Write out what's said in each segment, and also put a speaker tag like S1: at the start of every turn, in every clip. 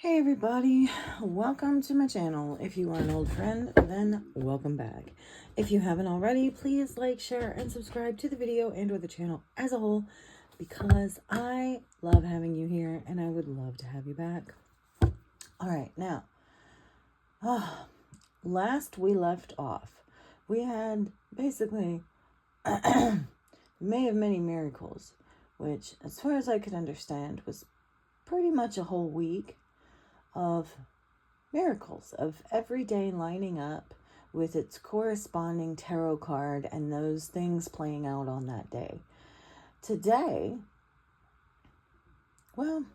S1: Hey everybody, welcome to my channel. If you are an old friend, then welcome back. If you haven't already, please like, share, and subscribe to the video and or the channel as a whole, because I love having you here and I would love to have you back. Alright, now, last we left off, we had basically May of Many Miracles, which, as far as I could understand, was pretty much a whole week of miracles, of every day lining up with its corresponding tarot card and those things playing out on that day. Today, well,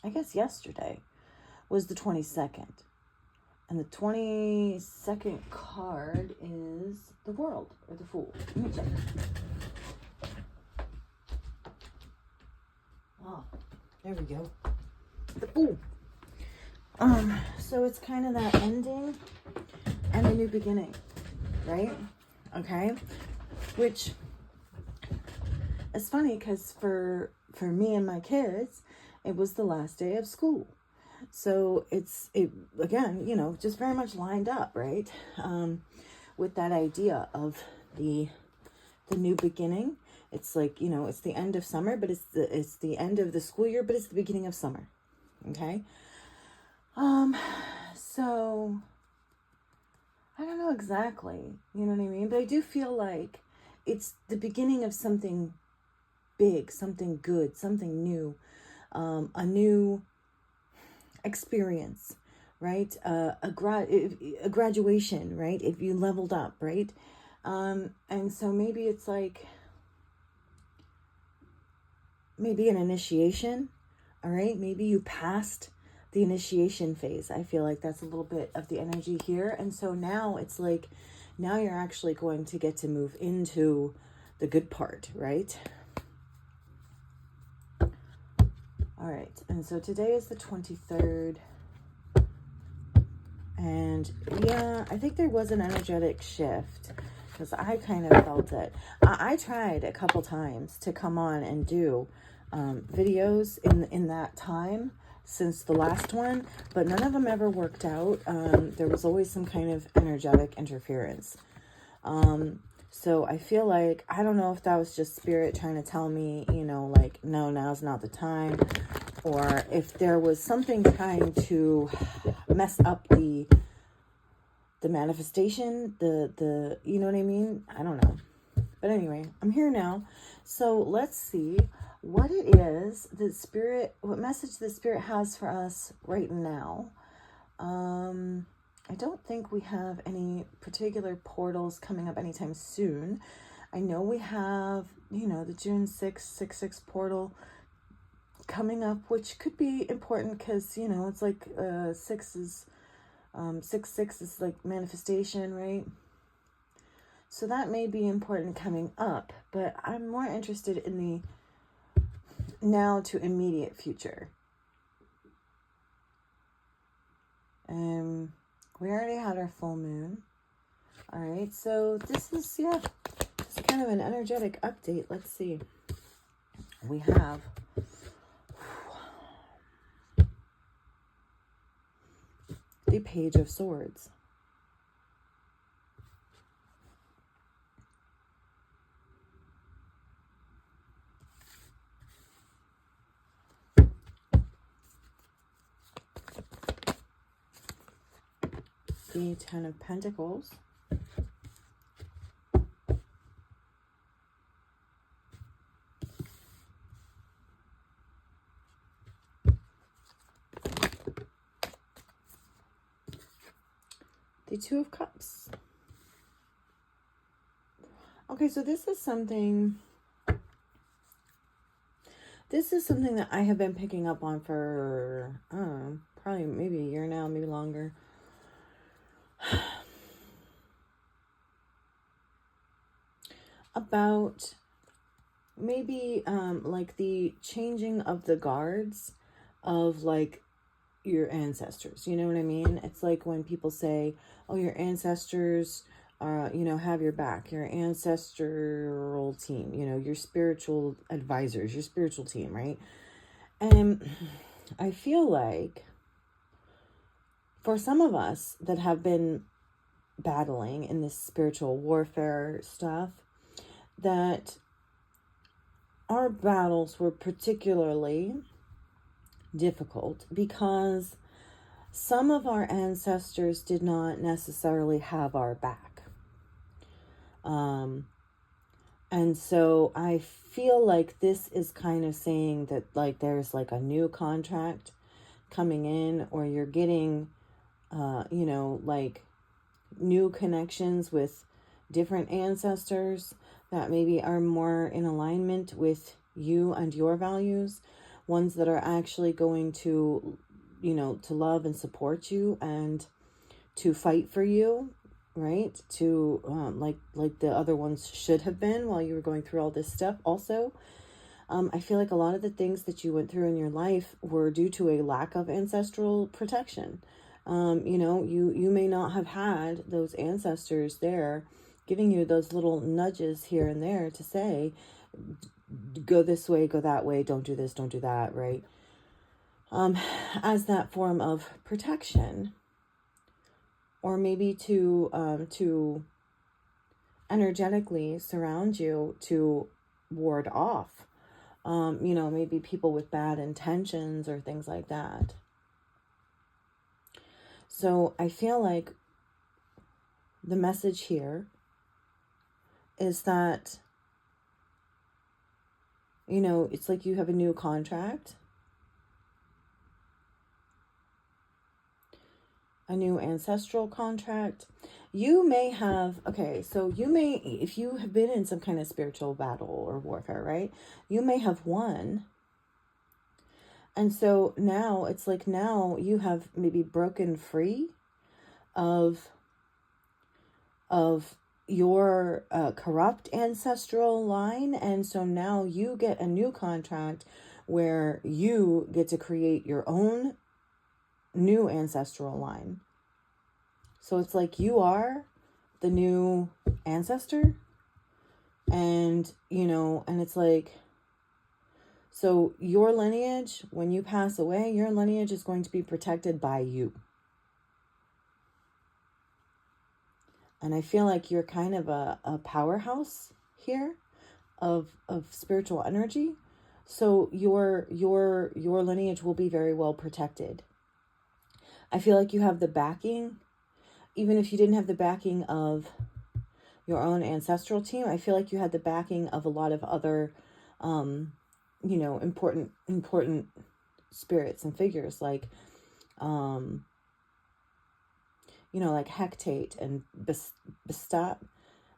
S1: I guess yesterday was the 22nd. And the 22nd card is the World, or the Fool. Let me check. Oh, there we go. The Fool. So it's kind of that ending and a new beginning, right? Okay. Which is funny because for me and my kids, it was the last day of school. So it again, just very much lined up, right? With that idea of the new beginning. It's like, it's the end of summer, but it's the end of the school year, but it's the beginning of summer. Okay. So I don't know exactly, you know what I mean? But I do feel like it's the beginning of something big, something good, something new, a new experience, right? A graduation, right? If you leveled up, right? And so maybe it's like, maybe an initiation, all right? Maybe you passed the initiation phase. I feel like that's a little bit of the energy here. And so now it's like, now you're actually going to get to move into the good part, right? All right. And so today is the 23rd. And yeah, I think there was an energetic shift because I kind of felt it. I tried a couple times to come on and do videos in that time since the last one, but none of them ever worked out. There was always some kind of energetic interference. So I feel like, I don't know if that was just spirit trying to tell me, like, no, now's not the time, or if there was something trying to mess up the manifestation, the you know what I mean? I don't know. But anyway, I'm here now. So let's see what it is that spirit, what message the spirit has for us right now. I don't think we have any particular portals coming up anytime soon. I know we have, the June 666 portal coming up, which could be important because, it's like 6 is 6 is like manifestation, right? So that may be important coming up, but I'm more interested in the now to immediate future. We already had our full moon. All right, so this is kind of an energetic update. Let's see. We have the Page of Swords. The Ten of Pentacles. The Two of Cups. Okay, so this is something that I have been picking up on for, probably maybe a year now, maybe longer. About maybe like the changing of the guards of like your ancestors, you know what I mean? It's like when people say, oh, your ancestors have your back, your ancestral team, your spiritual advisors, your spiritual team, right? And I feel like for some of us that have been battling in this spiritual warfare stuff, that our battles were particularly difficult because some of our ancestors did not necessarily have our back. And so I feel like this is kind of saying that like there's like a new contract coming in, or you're getting, like new connections with different ancestors that maybe are more in alignment with you and your values, ones that are actually going to, to love and support you and to fight for you, right? To like the other ones should have been while you were going through all this stuff. Also, I feel like a lot of the things that you went through in your life were due to a lack of ancestral protection. You may not have had those ancestors there giving you those little nudges here and there to say, go this way, go that way, don't do this, don't do that, right? As that form of protection, or maybe to energetically surround you to ward off, maybe people with bad intentions or things like that. So I feel like the message here is that, it's like you have a new contract, a new ancestral contract. You may have, if you have been in some kind of spiritual battle or warfare, right? You may have won. And so now it's like now you have maybe broken free of your corrupt ancestral line. And so now you get a new contract where you get to create your own new ancestral line. So it's like you are the new ancestor, and and it's like, so your lineage, when you pass away, your lineage is going to be protected by you. And I feel like you're kind of a powerhouse here of spiritual energy. So your lineage will be very well protected. I feel like you have the backing, even if you didn't have the backing of your own ancestral team, I feel like you had the backing of a lot of other, important spirits and figures, like, like Hecate and Bastet,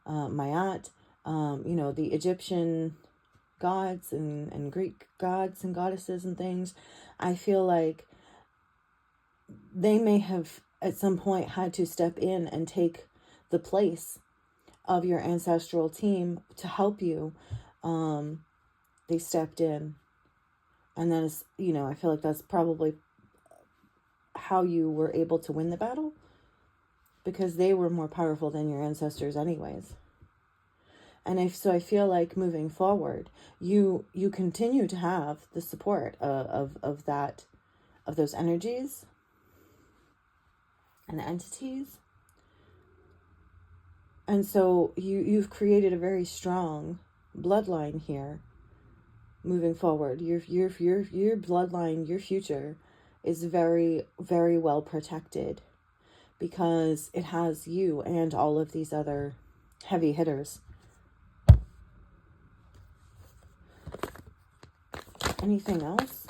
S1: Maat, the Egyptian gods and Greek gods and goddesses and things. I feel like they may have at some point had to step in and take the place of your ancestral team to help you. They stepped in, and that is, I feel like that's probably how you were able to win the battle, because they were more powerful than your ancestors anyways. And I feel like moving forward, you continue to have the support of those energies and entities. And so you've created a very strong bloodline here moving forward. Your bloodline, your future is very, very well protected, because it has you and all of these other heavy hitters. Anything else?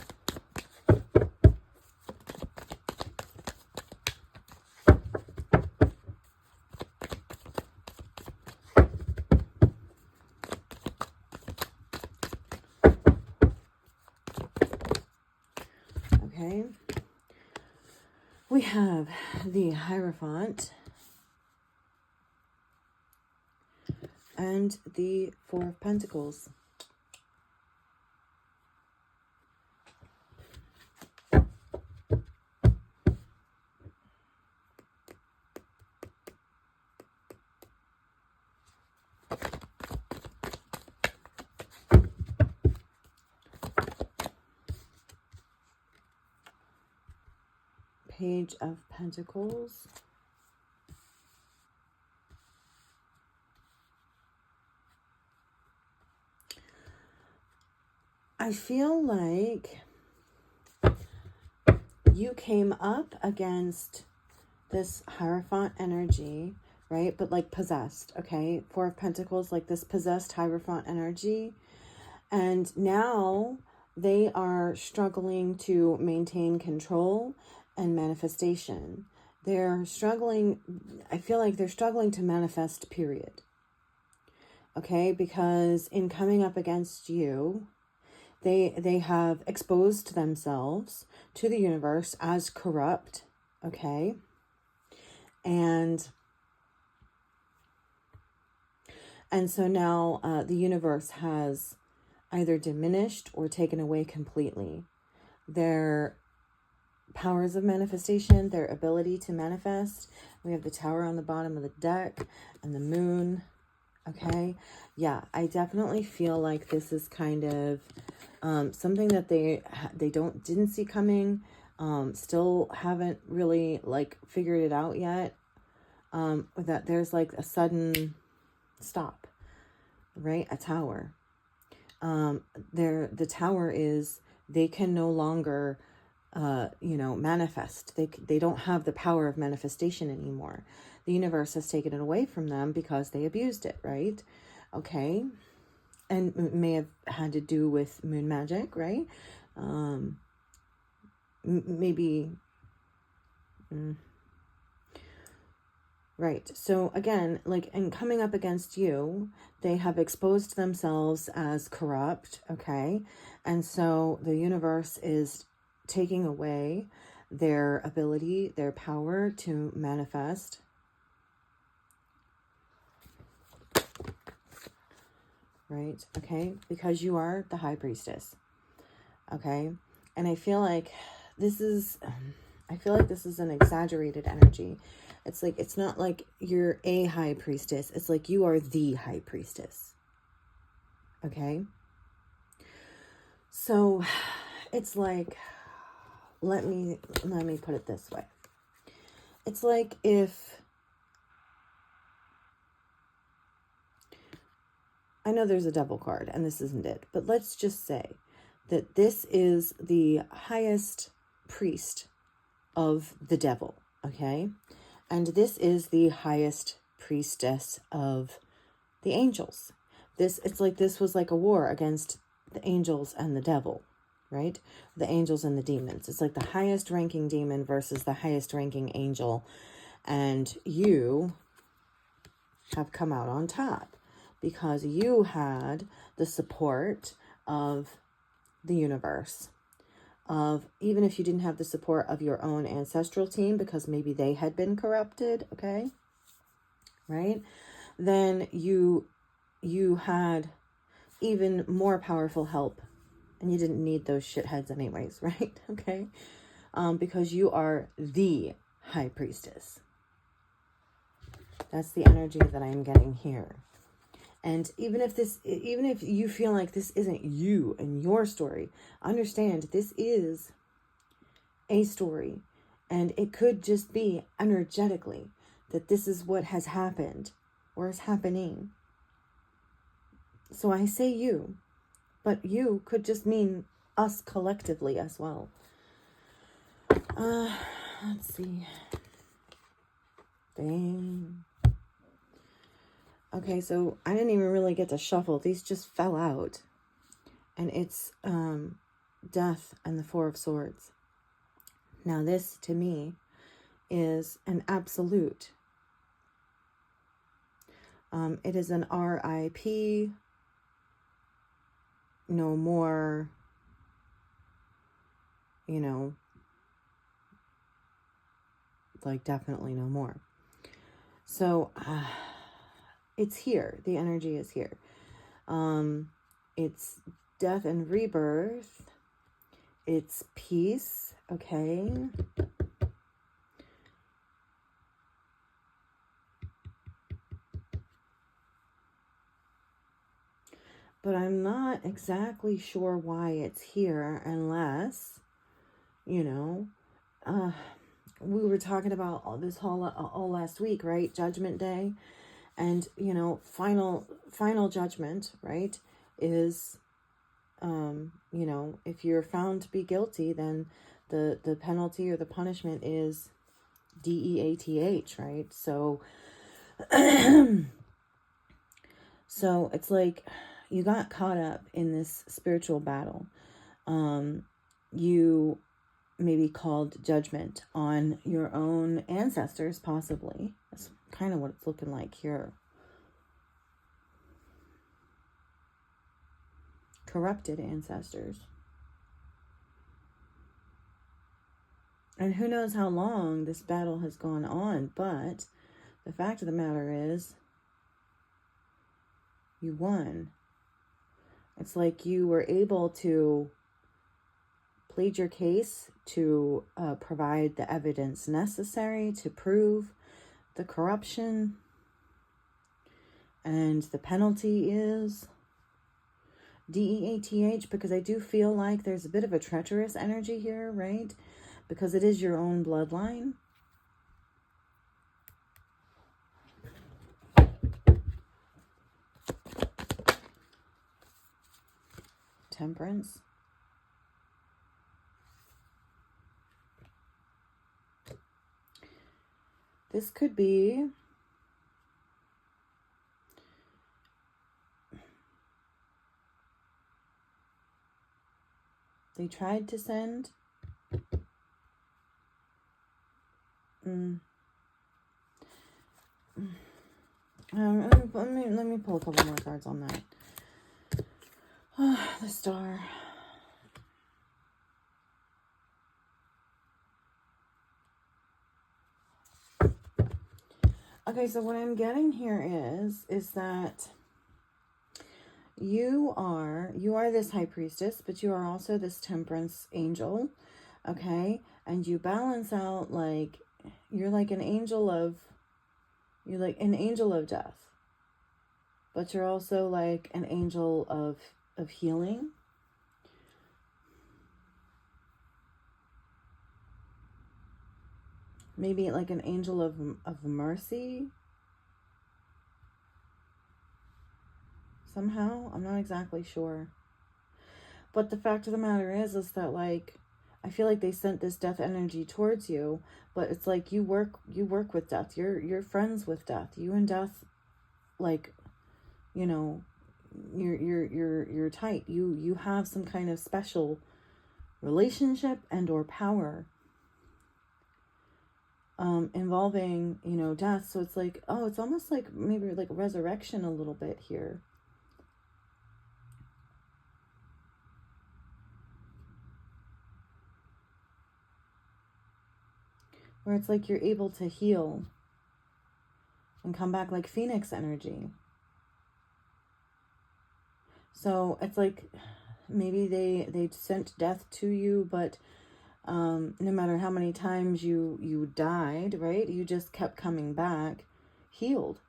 S1: Okay. We have the Hierophant and the Four of Pentacles. Page of Pentacles. I feel like you came up against this Hierophant energy, right? But like possessed, okay? Four of Pentacles, like this possessed Hierophant energy. And now they are struggling to maintain control and manifestation. They're struggling, I feel like they're struggling to manifest, period. Okay, because in coming up against you, they have exposed themselves to the universe as corrupt, okay? And so now the universe has either diminished or taken away completely their powers of manifestation, their ability to manifest. We have the Tower on the bottom of the deck and the Moon. Okay. Yeah, I definitely feel like this is kind of something that they didn't see coming, still haven't really like figured it out yet. That there's like a sudden stop, right? A tower. The tower is, they can no longer manifest. They don't have the power of manifestation anymore. The universe has taken it away from them because they abused it, right? Okay. And may have had to do with moon magic, right? Maybe. Right. So again, like, in coming up against you, they have exposed themselves as corrupt, okay? And so the universe is taking away their ability, their power to manifest. Right? Okay? Because you are the High Priestess. Okay? And I feel like this is an exaggerated energy. It's like, it's not like you're a High Priestess. It's like you are the High Priestess. Okay? So it's like, let me put it this way. It's like if, I know there's a Devil card and this isn't it, but let's just say that this is the highest priest of the devil, okay? And this is the highest priestess of the angels. It's like this was like a war against the angels and the devil, right? The angels and the demons. It's like the highest ranking demon versus the highest ranking angel. And you have come out on top because you had the support of the universe. Of, even if you didn't have the support of your own ancestral team because maybe they had been corrupted, okay? Right? Then you had even more powerful help, and you didn't need those shitheads anyways, right? Okay? Because you are the High Priestess. That's the energy that I'm getting here. And even if you feel like this isn't you and your story, understand this is a story. And it could just be energetically that this is what has happened or is happening. So I say you, but you could just mean us collectively as well. Let's see. Dang. Okay, so I didn't even really get to shuffle. These just fell out. And it's Death and the Four of Swords. Now this, to me, is an absolute. It is an RIP. No more, like definitely no more. So, it's here. The energy is here. It's death and rebirth. It's peace. Okay. But I'm not exactly sure why it's here unless, we were talking about all this all last week, right? Judgment Day. And, you know, final judgment, right, is, you know, if you're found to be guilty, then the penalty or the punishment is DEATH, right? So, so it's like you got caught up in this spiritual battle. You maybe called judgment on your own ancestors, possibly. That's kind of what it's looking like here. Corrupted ancestors. And who knows how long this battle has gone on, but the fact of the matter is, you won. It's like you were able to plead your case, to provide the evidence necessary to prove the corruption, and the penalty is DEATH, because I do feel like there's a bit of a treacherous energy here, right? Because it is your own bloodline. Temperance. This could be they tried to send let me pull a couple more cards on that. The Star. Okay, so what I'm getting here is that you are this high priestess, but you are also this temperance angel, okay? And you balance out, like, you're like an angel of death, but you're also like an angel of healing. Maybe like an angel of mercy. Somehow, I'm not exactly sure. But the fact of the matter is that, like, I feel like they sent this death energy towards you, but it's like you work with death. You're friends with death. You and death, like, you know, you're tight. You have some kind of special relationship and or power involving, you know, death. So it's like, oh, it's almost like maybe like resurrection a little bit here. Where it's like you're able to heal and come back like Phoenix energy. So it's like maybe they sent death to you, but no matter how many times you died, right? You just kept coming back healed.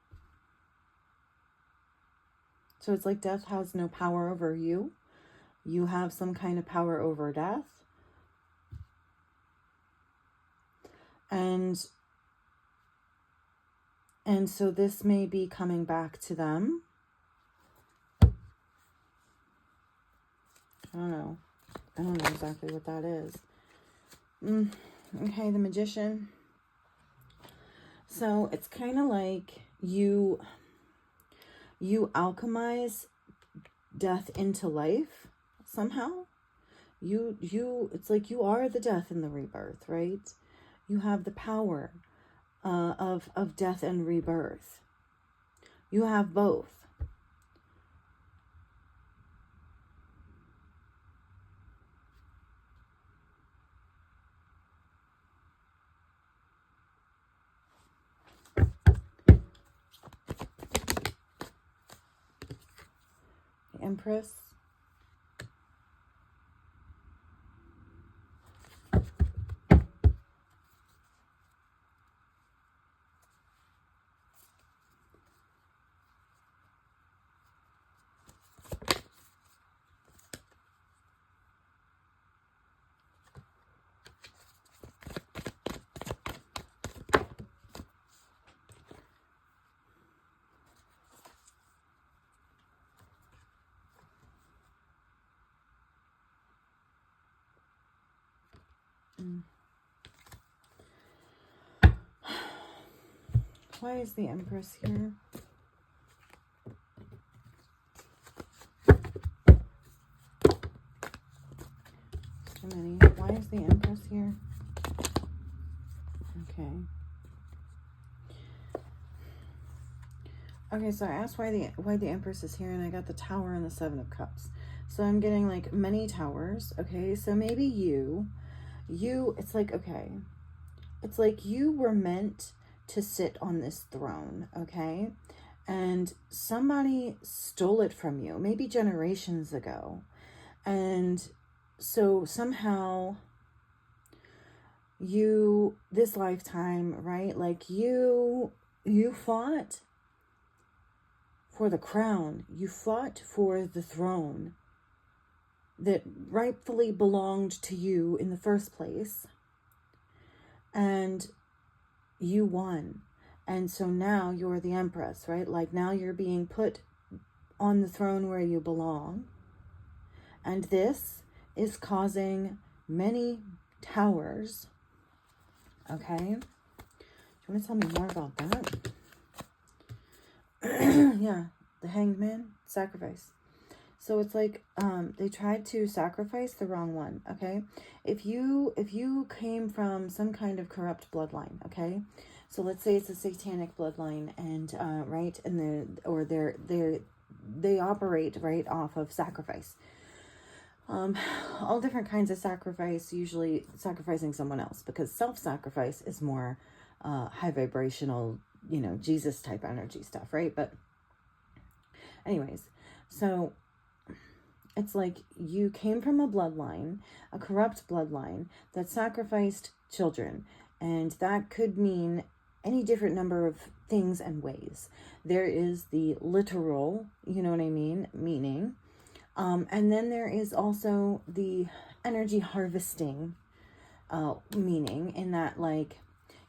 S1: So it's like death has no power over you. You have some kind of power over death. And so this may be coming back to them. I don't know exactly what that is. Okay, the Magician. So it's kind of like you alchemize death into life somehow. It's like you are the death and the rebirth, right? You have the power of death and rebirth. You have both. The Empress. Why is the Empress here? Too many. Why is the Empress here? Okay. Okay, so I asked why the Empress is here, and I got the Tower and the Seven of Cups. So I'm getting like many towers. Okay, so maybe you, it's like, okay, it's like you were meant to sit on this throne, okay? And somebody stole it from you, maybe generations ago. And so somehow you, this lifetime, right? Like you fought for the crown. You fought for the throne that rightfully belonged to you in the first place. And you won. And so now you're the Empress, right? Like now you're being put on the throne where you belong. And this is causing many towers. Okay. Do you want to tell me more about that? Yeah. The Hanged Man, sacrifice. So it's like they tried to sacrifice the wrong one, okay? If you came from some kind of corrupt bloodline, okay? So let's say it's a satanic bloodline, and right, and they operate right off of sacrifice. All different kinds of sacrifice, usually sacrificing someone else, because self-sacrifice is more high vibrational, you know, Jesus type energy stuff, right? But anyways, so it's like you came from a bloodline, a corrupt bloodline that sacrificed children. And that could mean any different number of things and ways. There is the literal, you know what I mean, meaning. And then there is also the energy harvesting meaning, in that, like,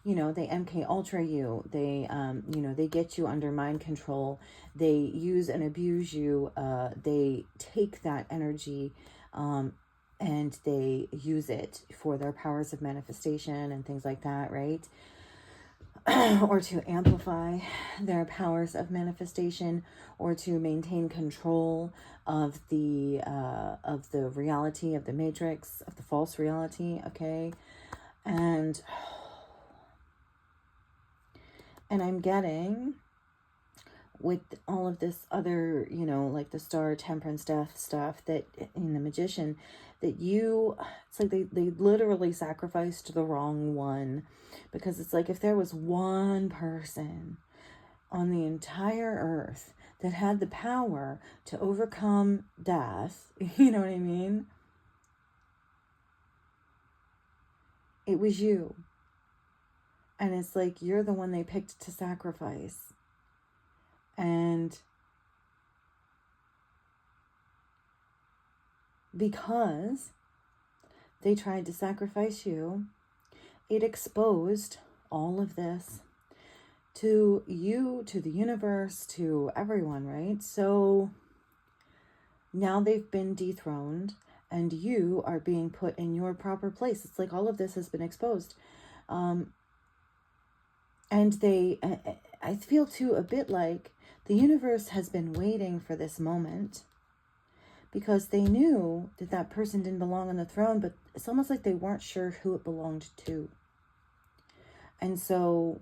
S1: you know, they MK Ultra you, they, you know, they get you under mind control, they use and abuse you, they take that energy, and they use it for their powers of manifestation and things like that, right? Or to amplify their powers of manifestation, or to maintain control of the reality, of the matrix, of the false reality, okay? And I'm getting, with all of this other, you know, like the Star, Temperance, Death stuff, that in the Magician, that you, it's like they literally sacrificed the wrong one. Because it's like, if there was one person on the entire earth that had the power to overcome death, you know what I mean? It was you. And it's like, you're the one they picked to sacrifice. And because they tried to sacrifice you, it exposed all of this to you, to the universe, to everyone, right? So now they've been dethroned, and you are being put in your proper place. It's like all of this has been exposed. And I feel too a bit like the universe has been waiting for this moment, because they knew that that person didn't belong on the throne, but it's almost like they weren't sure who it belonged to. And so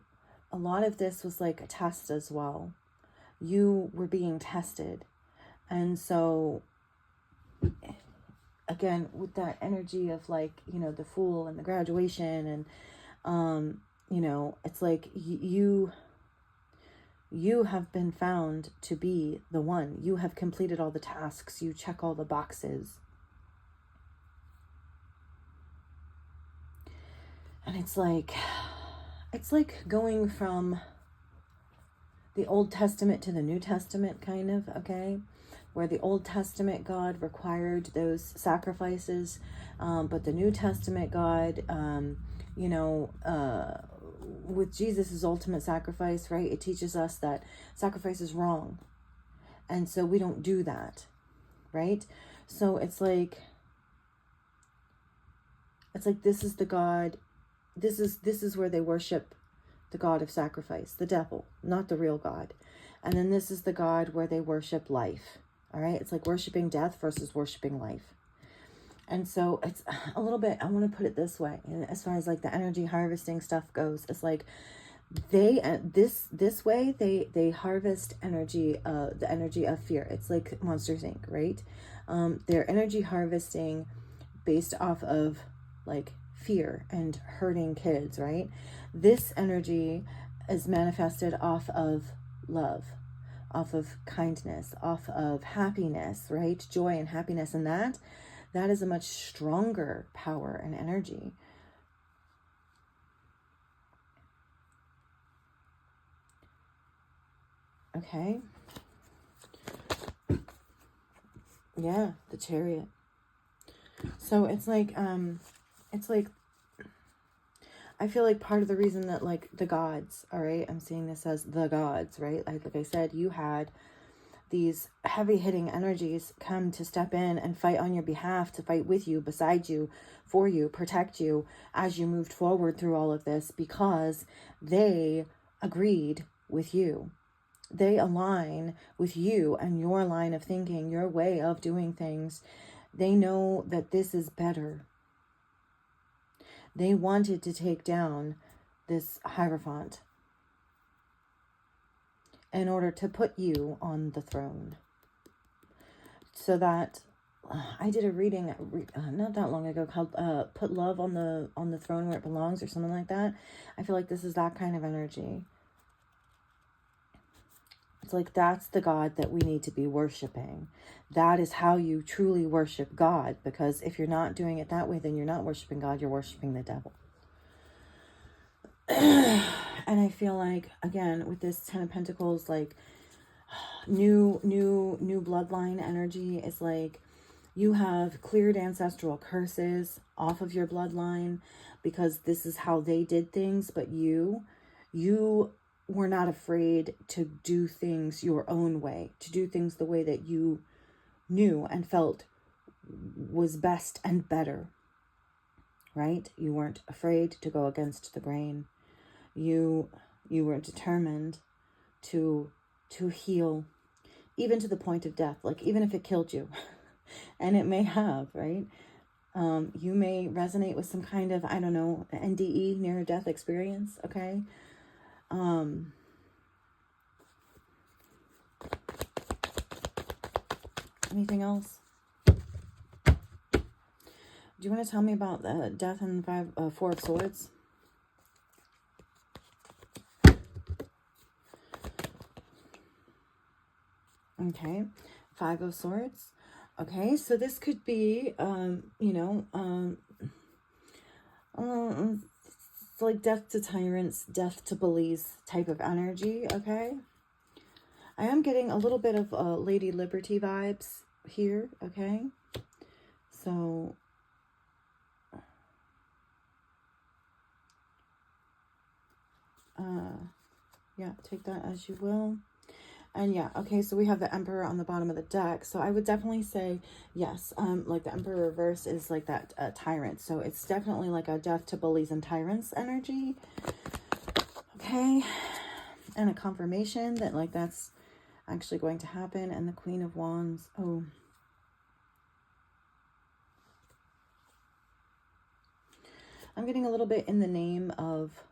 S1: a lot of this was like a test as well. You were being tested. And so, again, with that energy of, like, you know, the Fool and the graduation, and, you know, it's like you have been found to be the one. You have completed all the tasks. You check all the boxes. And it's like going from the Old Testament to the New Testament, kind of, okay? Where the Old Testament God required those sacrifices, but the New Testament God, you know, with Jesus's ultimate sacrifice, right? It teaches us that sacrifice is wrong. And so we don't do that, right? So it's like, It's like, this is the God, this is where they worship the God of sacrifice, the devil, not the real God. And then this is the God where they worship life. All right. It's like worshiping death versus worshiping life. And so it's a little bit, I want to put it this way, as far as like the energy harvesting stuff goes, it's like they, this way, they harvest energy, the energy of fear. It's like Monsters Inc., right? They're energy harvesting based off of like fear and hurting kids, right? This energy is manifested off of love, off of kindness, off of happiness, right? Joy and happiness. And that is a much stronger power and energy. Okay. Yeah, the Chariot. So it's like I feel like part of the reason that like the gods, all right, I'm seeing this as the gods, right? Like I said, you had these heavy hitting energies come to step in and fight on your behalf, to fight with you, beside you, for you, protect you as you moved forward through all of this, because they agreed with you. They align with you and your line of thinking, your way of doing things. They know that this is better. They wanted to take down this Hierophant in order to put you on the throne. So that I did a reading not that long ago called "Put Love on the Throne Where It Belongs" or something like that. I feel like this is that kind of energy. It's like that's the God that we need to be worshiping. That is how you truly worship God, because if you're not doing it that way, then you're not worshiping God, you're worshiping the devil. And I feel like, again, with this Ten of Pentacles, like new bloodline energy is like you have cleared ancestral curses off of your bloodline because this is how they did things, but you were not afraid to do things your own way, to do things the way that you knew and felt was best and better, right? You weren't afraid to go against the grain. You were determined to heal, even to the point of death, like even if it killed you. And it may have, right? You may resonate with some kind of, I don't know, NDE, near-death experience, okay? Anything else? Do you want to tell me about the death and Four of Swords? Okay, Five of Swords. Okay, so this could be, it's like death to tyrants, death to bullies type of energy, okay? I am getting a little bit of Lady Liberty vibes here, okay? So, yeah, take that as you will. And yeah, okay, so we have the Emperor on the bottom of the deck. So I would definitely say, yes, like the Emperor reverse is like that tyrant. So it's definitely like a death to bullies and tyrants energy. Okay, and a confirmation that like that's actually going to happen. And the Queen of Wands, oh. I'm getting a little bit in the name of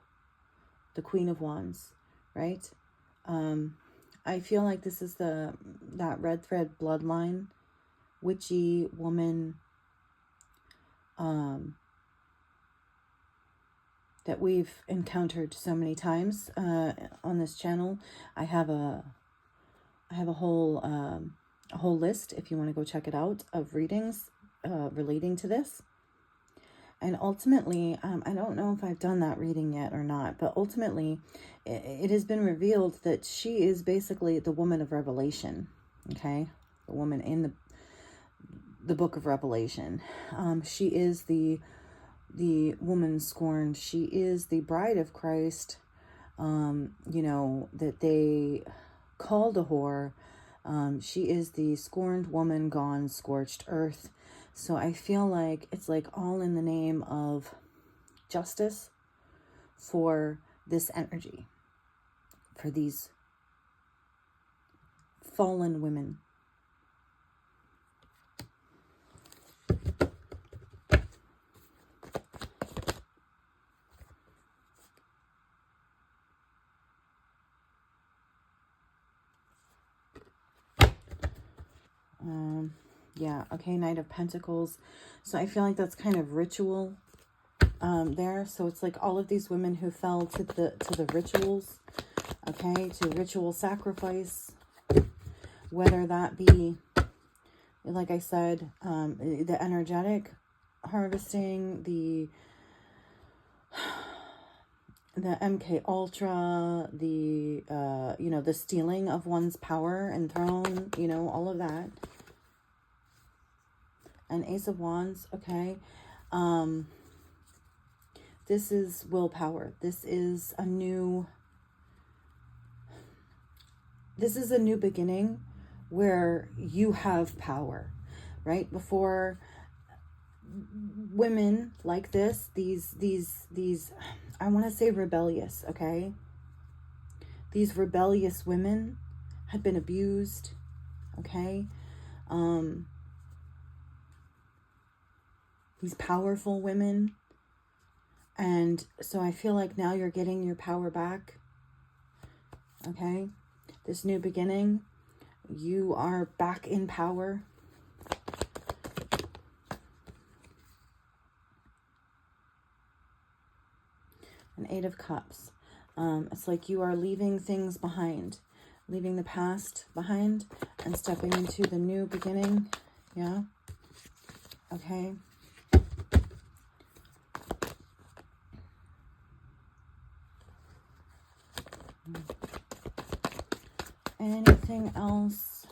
S1: the Queen of Wands, right? I feel like this is that red thread bloodline, witchy woman, that we've encountered so many times on this channel. I have a whole list, if you want to go check it out, of readings relating to this. And ultimately, I don't know if I've done that reading yet or not, but ultimately, it has been revealed that she is basically the woman of Revelation, okay? The woman in the book of Revelation. She is the woman scorned. She is the bride of Christ, that they called a whore. She is the scorned woman gone scorched earth. So I feel like it's like all in the name of justice for this energy, for these fallen women. Yeah, okay, Knight of Pentacles. So I feel like that's kind of ritual there. So it's like all of these women who fell to the rituals, okay, to ritual sacrifice, whether that be, like I said, the energetic harvesting, the MK Ultra, the you know, the stealing of one's power and throne, you know, all of that. And Ace of Wands, okay. This is willpower. This is a new beginning where you have power, right? Before, women like this, these I want to say rebellious, okay? These rebellious women had been abused, okay? These powerful women. And so I feel like now you're getting your power back, okay? This new beginning, you are back in power. An Eight of Cups. It's like you are leaving things behind, leaving the past behind and stepping into the new beginning. Yeah. Okay. Anything else?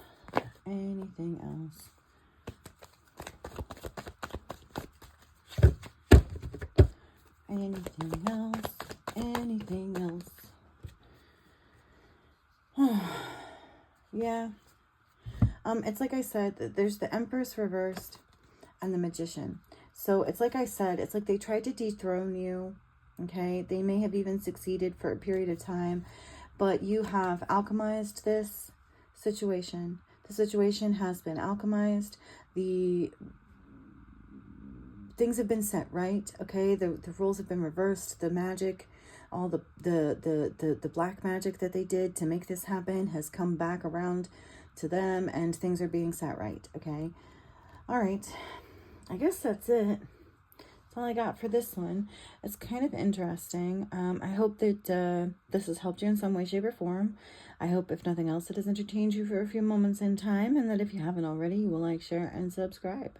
S1: Anything else? Anything else? Anything else? Yeah. It's like I said, there's the Empress reversed and the Magician. So it's like I said, it's like they tried to dethrone you. Okay. They may have even succeeded for a period of time, but you have alchemized this situation. The situation has been alchemized. The things have been set right. Okay. The rules have been reversed. The magic, all the black magic that they did to make this happen has come back around to them, and things are being set right. Okay. All right. I guess that's it. That's all I got for this one. It's kind of interesting. I hope that this has helped you in some way, shape, or form. I hope, if nothing else, it has entertained you for a few moments in time, and that if you haven't already, you will like, share, and subscribe.